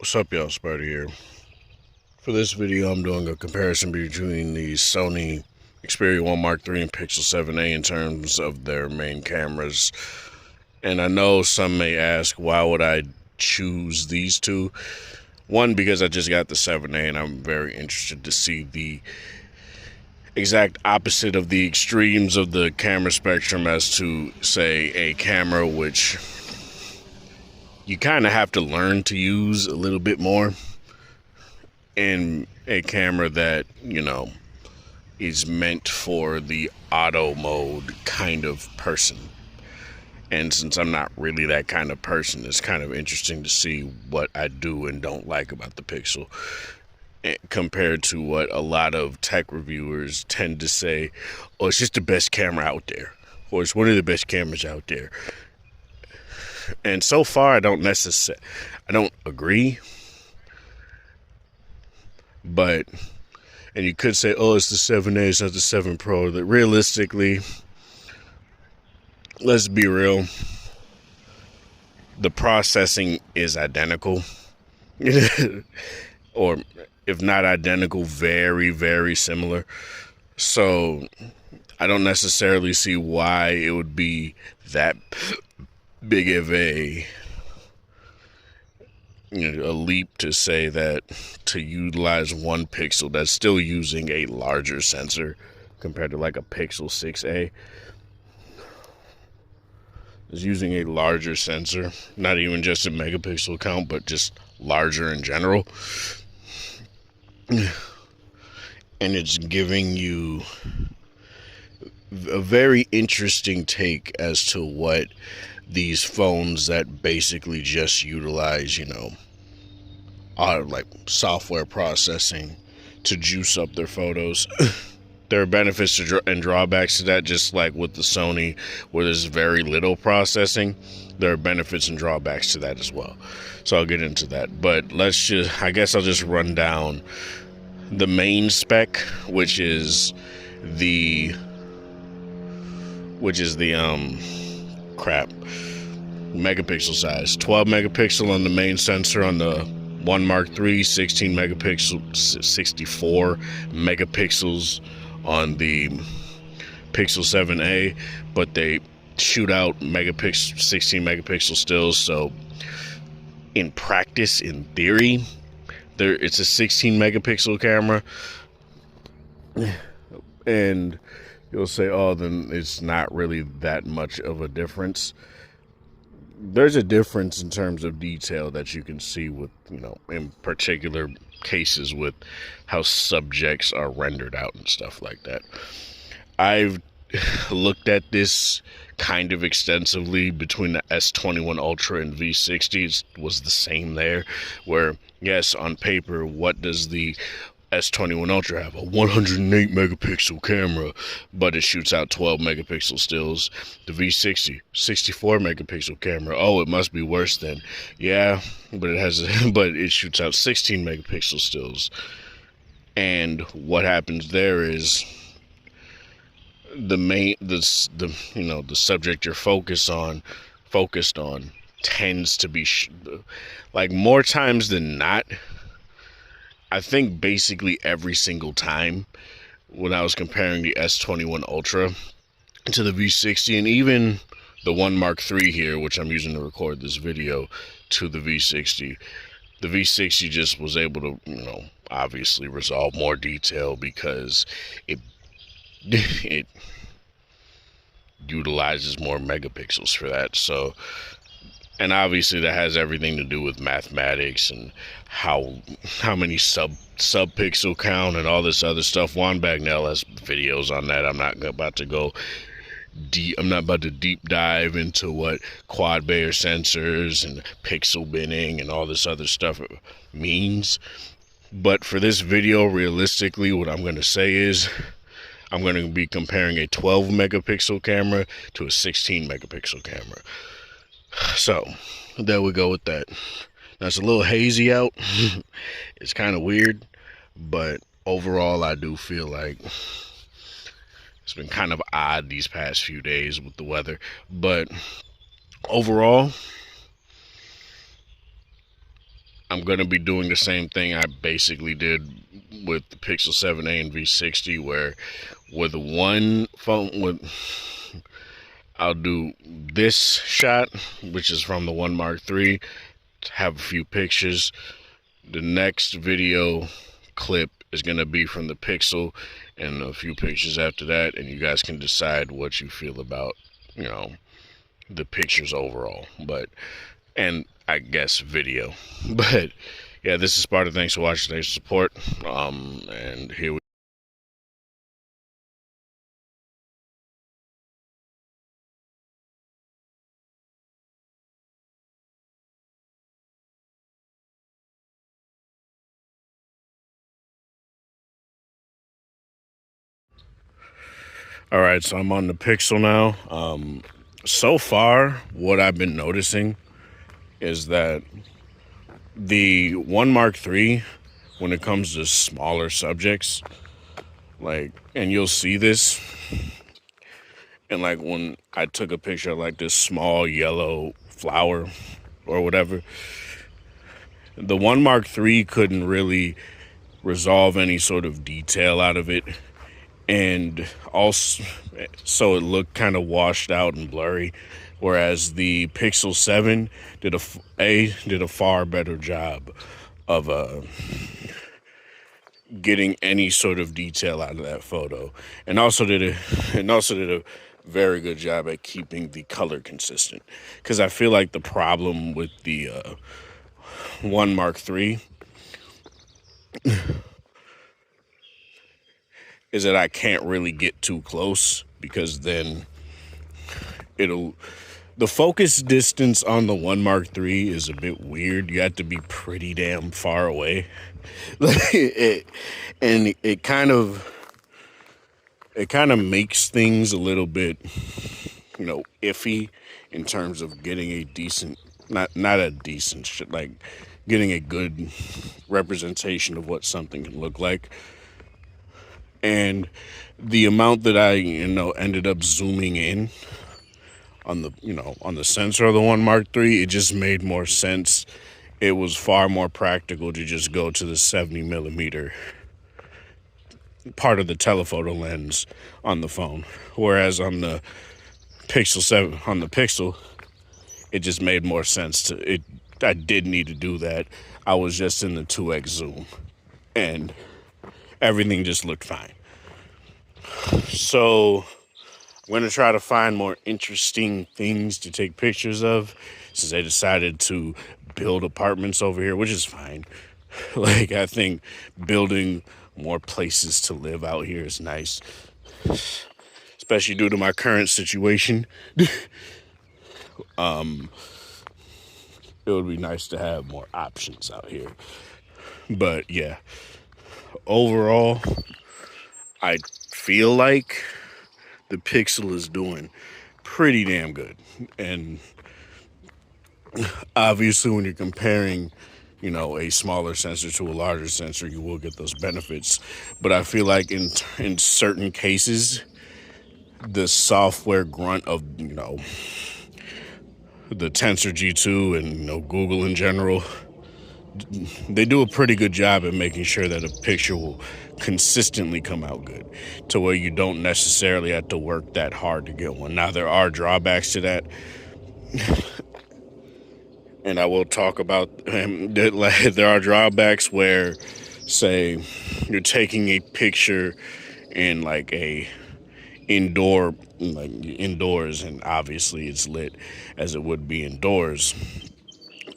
What's up, y'all? Spider here. For this video, I'm doing a comparison between the Sony Xperia 1 Mark III and Pixel 7a in terms of their main cameras. And I know some may ask, why would I choose these two? One, because I just got the 7a and I'm very interested to see the exact opposite of the extremes of the camera spectrum as to, say, a camera which you kind of have to learn to use a little bit more, in a camera that, is meant for the auto mode kind of person. And since I'm not really that kind of person, it's kind of interesting to see what I do and don't like about the Pixel compared to what a lot of tech reviewers tend to say, oh, it's just the best camera out there, or it's one of the best cameras out there. And so far, I don't agree. But, and you could say, oh, it's the 7a, it's not the 7 Pro. That realistically, let's be real, the processing is identical. Or if not identical, very, very similar. So I don't necessarily see why it would be that big of a leap to say that to utilize one pixel that's still using a larger sensor compared to like a Pixel 6a is using a larger sensor, not even just a megapixel count, but just larger in general. And it's giving you a very interesting take as to what these phones that basically just utilize, like software processing to juice up their photos. There are benefits and drawbacks to that, just like with the Sony, where there's very little processing. There are benefits and drawbacks to that as well. So I'll get into that. But I guess I'll just run down the main spec, which is the megapixel size. 12 megapixel on the main sensor on the 1 Mark III, 16 megapixel, 64 megapixels on the Pixel 7a, but they shoot out 16 megapixel stills. So in practice, in theory, it's a 16 megapixel camera, and you'll say, oh, then it's not really that much of a difference. There's a difference in terms of detail that you can see with, in particular cases with how subjects are rendered out and stuff like that. I've looked at this kind of extensively between the S21 Ultra and V60. It was the same there, where, yes, on paper, what does the S21 Ultra have? A 108 megapixel camera, but it shoots out 12 megapixel stills. The V60, 64 megapixel camera. Oh, it must be worse then. Yeah, but it shoots out 16 megapixel stills. And what happens there is the subject you're focused on tends to be like, more times than not, I think basically every single time when I was comparing the S21 Ultra to the V60, and even the 1 Mark III here, which I'm using to record this video, to the V60 just was able to, obviously resolve more detail because it utilizes more megapixels for that. So, and obviously that has everything to do with mathematics and how many sub-pixel count and all this other stuff. Juan Bagnell has videos on that. I'm not about to deep dive into what quad Bayer sensors and pixel binning and all this other stuff means. But for this video, realistically, what I'm going to say is I'm going to be comparing a 12 megapixel camera to a 16 megapixel camera. So there we go with that. Now, it's a little hazy out. It's kind of weird, but overall I do feel like it's been kind of odd these past few days with the weather. But overall, I'm going to be doing the same thing I basically did with the Pixel 7a and V60, where with one phone, I'll do this shot, which is from the One Mark III, have a few pictures. The next video clip is going to be from the Pixel and a few pictures after that, and you guys can decide what you feel about, the pictures overall, and I guess video. But yeah, this is Sparta. Thanks for watching. Thanks for support. And here we All right, so I'm on the Pixel now. So far, what I've been noticing is that the One Mark III, when it comes to smaller subjects, and you'll see this, and when I took a picture of this small yellow flower or whatever, the One Mark III couldn't really resolve any sort of detail out of it, and also so it looked kind of washed out and blurry, whereas the Pixel 7 did a far better job of getting any sort of detail out of that photo, and also did a very good job at keeping the color consistent. Because I feel like the problem with the One Mark III is that I can't really get too close, because then the focus distance on the One Mark III is a bit weird. You have to be pretty damn far away. And it kind of makes things a little bit, iffy in terms of getting a decent, not a decent shit, getting a good representation of what something can look like. And the amount that I, ended up zooming in on the sensor of the One Mark III, it just made more sense. It was far more practical to just go to the 70 millimeter part of the telephoto lens on the phone. Whereas on the Pixel, it just made more sense I did need to do that. I was just in the 2x zoom, and everything just looked fine. So I'm going to try to find more interesting things to take pictures of, since they decided to build apartments over here, which is fine. I think building more places to live out here is nice, especially due to my current situation. It would be nice to have more options out here. But yeah, overall, I feel like the Pixel is doing pretty damn good. And obviously, when you're comparing, a smaller sensor to a larger sensor, you will get those benefits. But I feel like in certain cases, the software grunt of, the Tensor G2 and, Google in general, they do a pretty good job at making sure that a picture will consistently come out good, to where you don't necessarily have to work that hard to get one. Now, there are drawbacks to that, and I will talk about there are drawbacks where, say, you're taking a picture in indoors, and obviously it's lit as it would be indoors.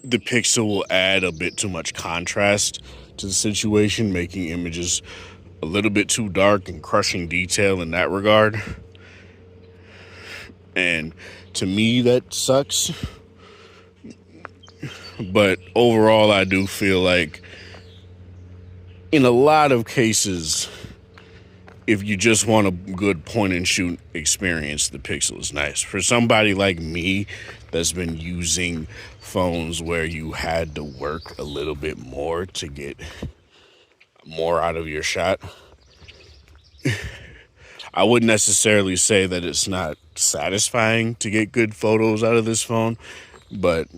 The Pixel will add a bit too much contrast to the situation, making images a little bit too dark and crushing detail in that regard. And to me, that sucks. But overall, I do feel like in a lot of cases, if you just want a good point and shoot experience, the Pixel is nice. For somebody like me that's been using phones where you had to work a little bit more to get more out of your shot, I wouldn't necessarily say that it's not satisfying to get good photos out of this phone, but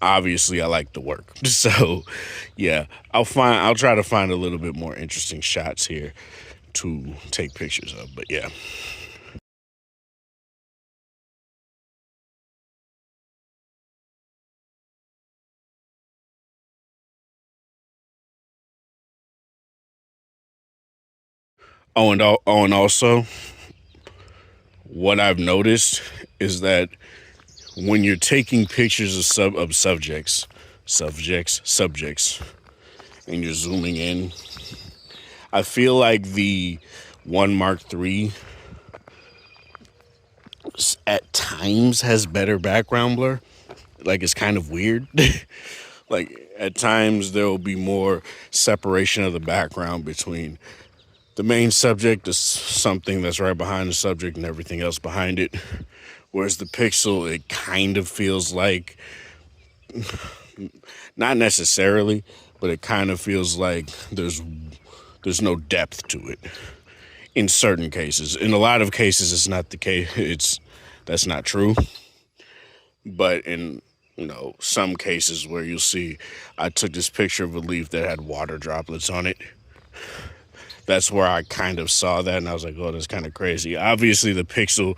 obviously I like the work. So yeah, I'll try to find a little bit more interesting shots here to take pictures of. But yeah. And also what I've noticed is that when you're taking pictures of subjects, and you're zooming in, I feel like the One Mark III at times has better background blur. Like, it's kind of weird. Like, at times there will be more separation of the background between the main subject, is something that's right behind the subject, and everything else behind it. Whereas the Pixel, it kind of feels like, not necessarily, but it kind of feels like there's no depth to it in certain cases. In a lot of cases, it's not the case. That's not true. But in some cases where you'll see, I took this picture of a leaf that had water droplets on it. That's where I kind of saw that, and I was like, oh, that's kind of crazy. Obviously, the Pixel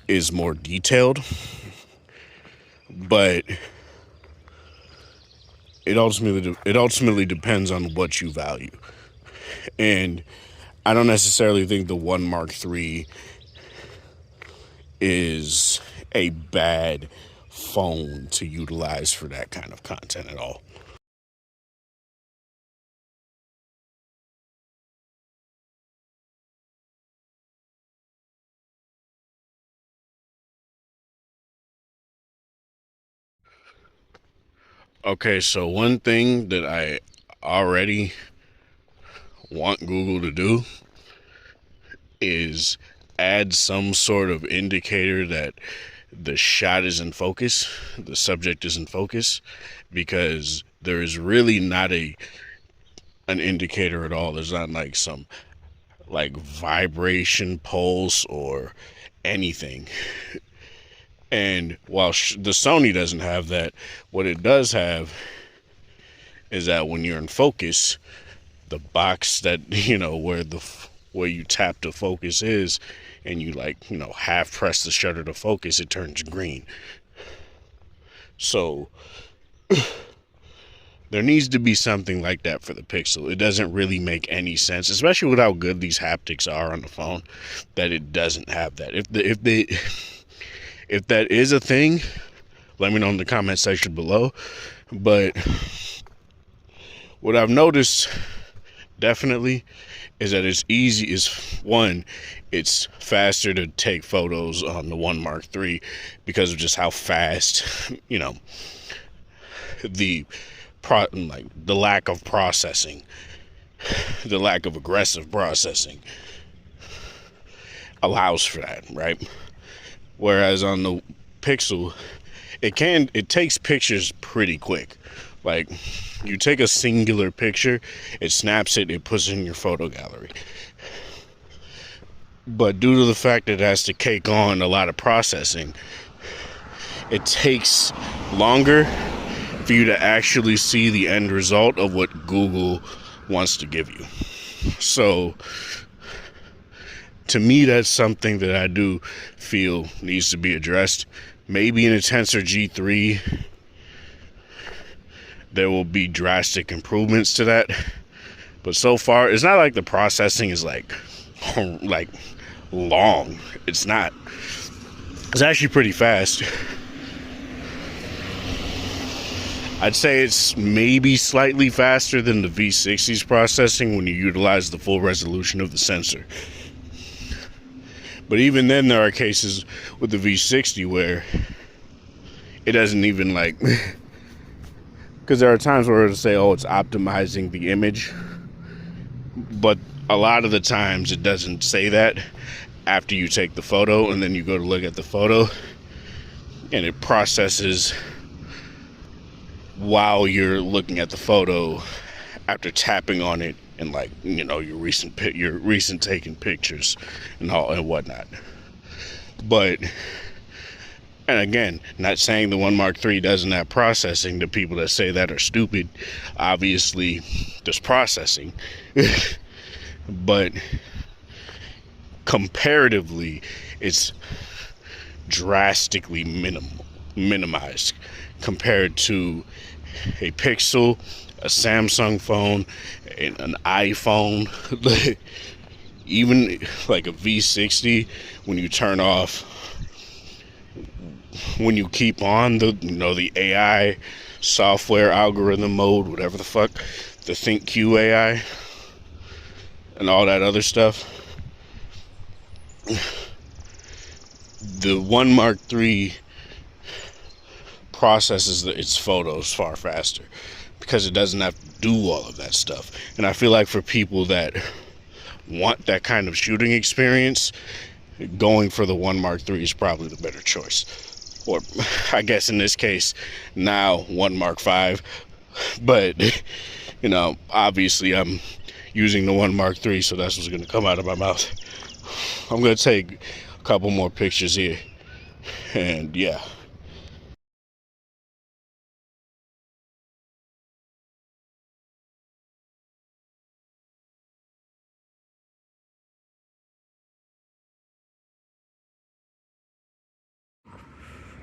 is more detailed, but it ultimately depends on what you value. And I don't necessarily think the One Mark III is a bad phone to utilize for that kind of content at all. Okay, so one thing that I already want Google to do is add some sort of indicator that the shot is in focus, the subject is in focus, because there is really not an indicator at all. There's not like some like vibration pulse or anything. And while the Sony doesn't have that, what it does have is that when you're in focus, the box that where you tap to focus is, and you half press the shutter to focus, it turns green. So there needs to be something like that for the Pixel. It doesn't really make any sense, especially with how good these haptics are on the phone, that it doesn't have that. If that is a thing, let me know in the comment section below. But what I've noticed definitely is that it's faster to take photos on the One Mark III because of just how fast, the lack of processing, the lack of aggressive processing allows for that, right? Whereas on the Pixel, it takes pictures pretty quick. Like, you take a singular picture, it snaps it, it puts it in your photo gallery. But due to the fact that it has to cake on a lot of processing, it takes longer for you to actually see the end result of what Google wants to give you. So to me, that's something that I do feel needs to be addressed. Maybe in a Tensor G3 there will be drastic improvements to that, but so far it's not like the processing is like long. It's not. It's actually pretty fast. I'd say it's maybe slightly faster than the V60's processing when you utilize the full resolution of the sensor. But even then, there are cases with the V60 where it doesn't even because there are times where it'll say, oh, it's optimizing the image, but a lot of the times it doesn't say that after you take the photo, and then you go to look at the photo and it processes while you're looking at the photo after tapping on it and your recent taken pictures and all and whatnot. But And again, not saying the One Mark III doesn't have processing. The people that say that are stupid. Obviously, there's processing. But comparatively, it's drastically minimized compared to a Pixel, a Samsung phone, an iPhone, even like a V60. When you turn off, when you keep on the AI software algorithm mode, whatever the fuck, the ThinkQ AI and all that other stuff, the One Mark III processes its photos far faster because it doesn't have to do all of that stuff. And I feel like for people that want that kind of shooting experience, going for the One Mark III is probably the better choice. Or I guess in this case, now One Mark V. But, obviously I'm using the One Mark III, so that's what's going to come out of my mouth. I'm going to take a couple more pictures here. And yeah.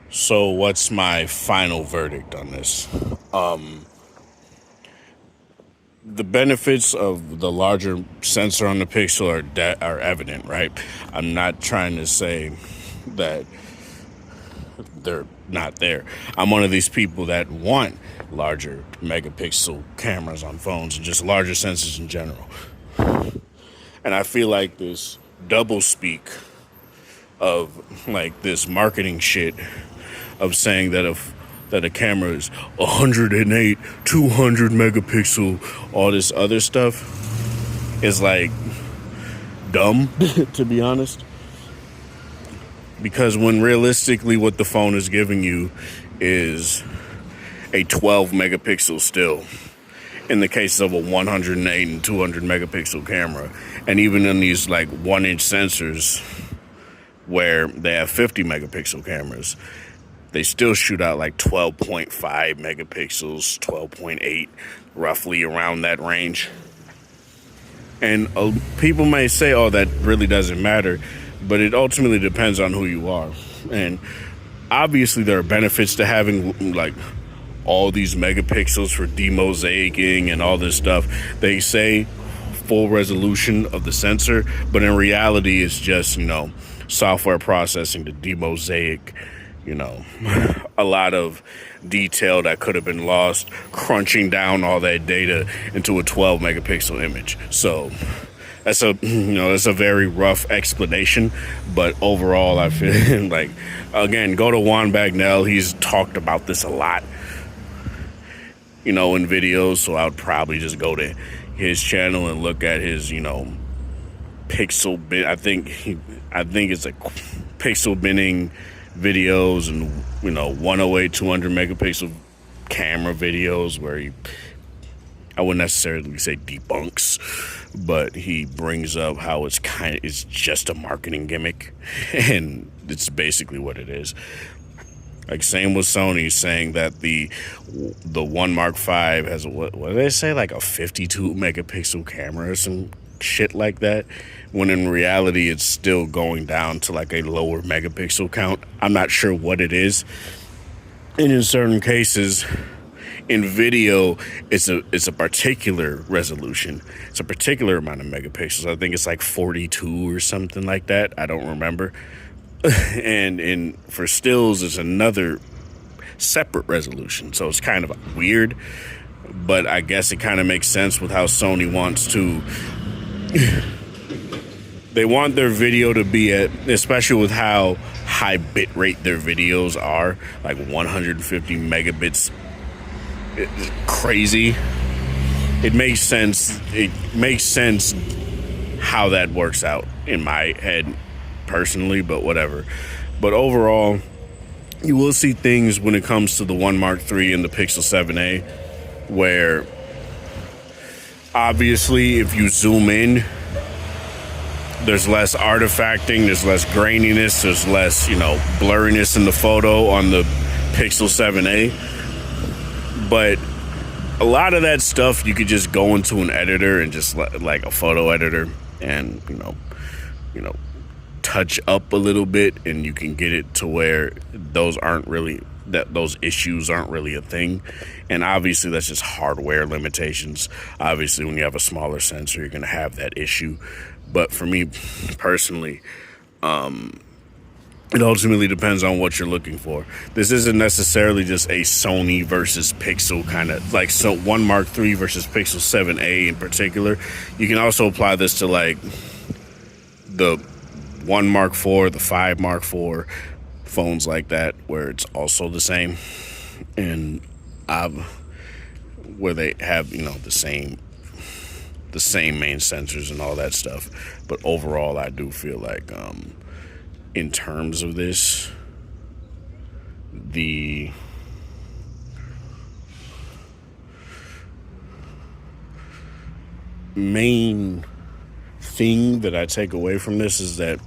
So what's my final verdict on this? The benefits of the larger sensor on the Pixel are evident, right? I'm not trying to say that they're not there. I'm one of these people that want larger megapixel cameras on phones and just larger sensors in general. And I feel like this double speak of like this marketing shit of saying that a camera is 108, 200 megapixel, all this other stuff is like dumb, to be honest. Because when realistically what the phone is giving you is a 12 megapixel still, in the case of a 108 and 200 megapixel camera. And even in these like 1-inch sensors where they have 50 megapixel cameras, they still shoot out like 12.5 megapixels, 12.8, roughly around that range. And people may say, oh, that really doesn't matter, but it ultimately depends on who you are. And obviously there are benefits to having like all these megapixels for demosaicing and all this stuff. They say full resolution of the sensor, but in reality it's just, software processing to demosaic, a lot of detail that could have been lost, crunching down all that data into a 12 megapixel image. So that's a very rough explanation, but overall I feel like, again, go to Juan Bagnell. He's talked about this a lot, in videos. So I would probably just go to his channel and look at his, pixel bin. I think it's like pixel binning videos and 108, 200 megapixel camera videos where I wouldn't necessarily say debunks, but he brings up how it's just a marketing gimmick, and it's basically what it is. Like same with Sony saying that the One Mark V has what do they say, like a 52 megapixel camera or some shit like that, when in reality it's still going down to like a lower megapixel count. I'm not sure what it is. And in certain cases, in video, it's a particular resolution. It's a particular amount of megapixels. I think it's like 42 or something like that. I don't remember. And for stills, it's another separate resolution. So it's kind of weird, but I guess it kind of makes sense with how Sony wants to. They want their video to be at, especially with how high bit rate their videos are, like 150 megabits. It's crazy. It makes sense. It makes sense how that works out in my head personally, but whatever. But overall, you will see things when it comes to the One Mark III and the Pixel 7a where obviously if you zoom in, There's less artifacting, there's less graininess, there's less, blurriness in the photo on the Pixel 7a. But a lot of that stuff you could just go into an editor and just like a photo editor and, touch up a little bit, and you can get it to where those issues aren't really a thing. And obviously that's just hardware limitations. Obviously when you have a smaller sensor, you're going to have that issue. But for me personally, it ultimately depends on what you're looking for. This isn't necessarily just a Sony versus Pixel kind of like One Mark III versus Pixel 7a in particular. You can also apply this to like the 1 Mark IV, the 5 Mark IV, phones like that, where it's also the same, and where they have the same main sensors and all that stuff. But overall, I do feel like in terms of this, the main thing that I take away from this is that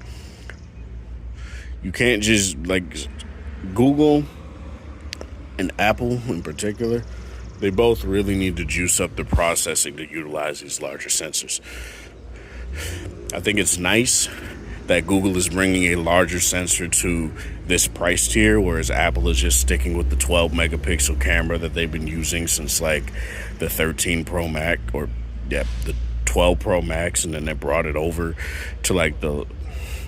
you can't just, like, Google and Apple in particular, they both really need to juice up the processing to utilize these larger sensors. I think it's nice that Google is bringing a larger sensor to this price tier, whereas Apple is just sticking with the 12 megapixel camera that they've been using since like the 13 Pro Max, the 12 Pro Max, and then they brought it over to like the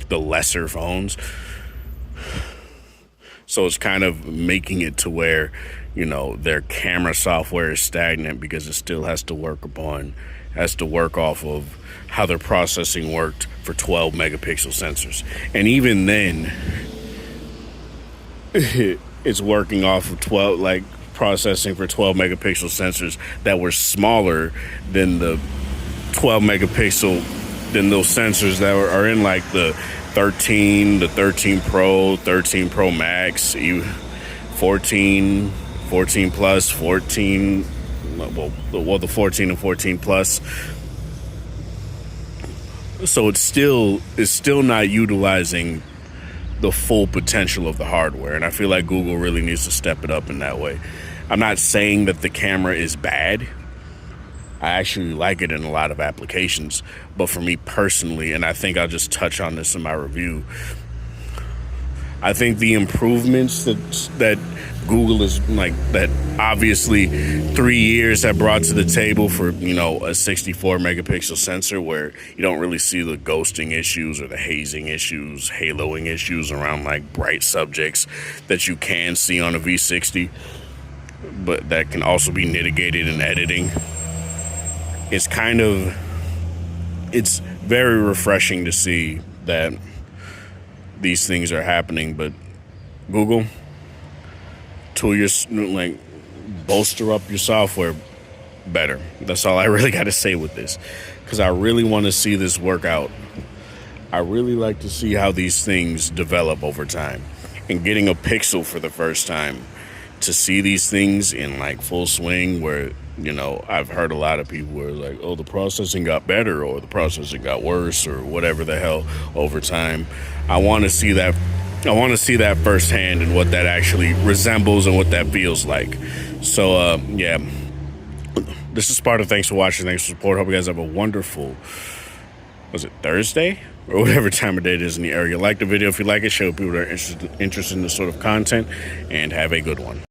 lesser phones. So it's kind of making it to where, their camera software is stagnant because it still has to work off of how their processing worked for 12 megapixel sensors. And even then, it's working off of processing for 12 megapixel sensors that were smaller than the 12 megapixel, than those sensors that are in like the 13, the 13 Pro, 13 Pro Max, 14, 14 Plus, 14, the 14 and 14 Plus. So it's still not utilizing the full potential of the hardware, and I feel like Google really needs to step it up in that way. I'm not saying that the camera is bad. I actually like it in a lot of applications, but for me personally, and I think I'll just touch on this in my review, I think the improvements that Google is that obviously 3 years have brought to the table for, a 64 megapixel sensor, where you don't really see the ghosting issues or the hazing issues, haloing issues around like bright subjects that you can see on a V60, but that can also be mitigated in editing. It's very refreshing to see that these things are happening. But Google, bolster up your software better. That's all I really got to say with this, because I really want to see this work out. I really like to see how these things develop over time, and getting a Pixel for the first time to see these things in like full swing, where I've heard a lot of people were like, oh, the processing got better or the processing got worse or whatever the hell over time. I want to see that firsthand and what that actually resembles and what that feels like. So yeah, this is Sparta. Thanks for watching. Thanks for support. Hope you guys have a wonderful, was it Thursday or whatever time of day it is in the area. Like the video if you like it, show people that are interested in this sort of content, and have a good one.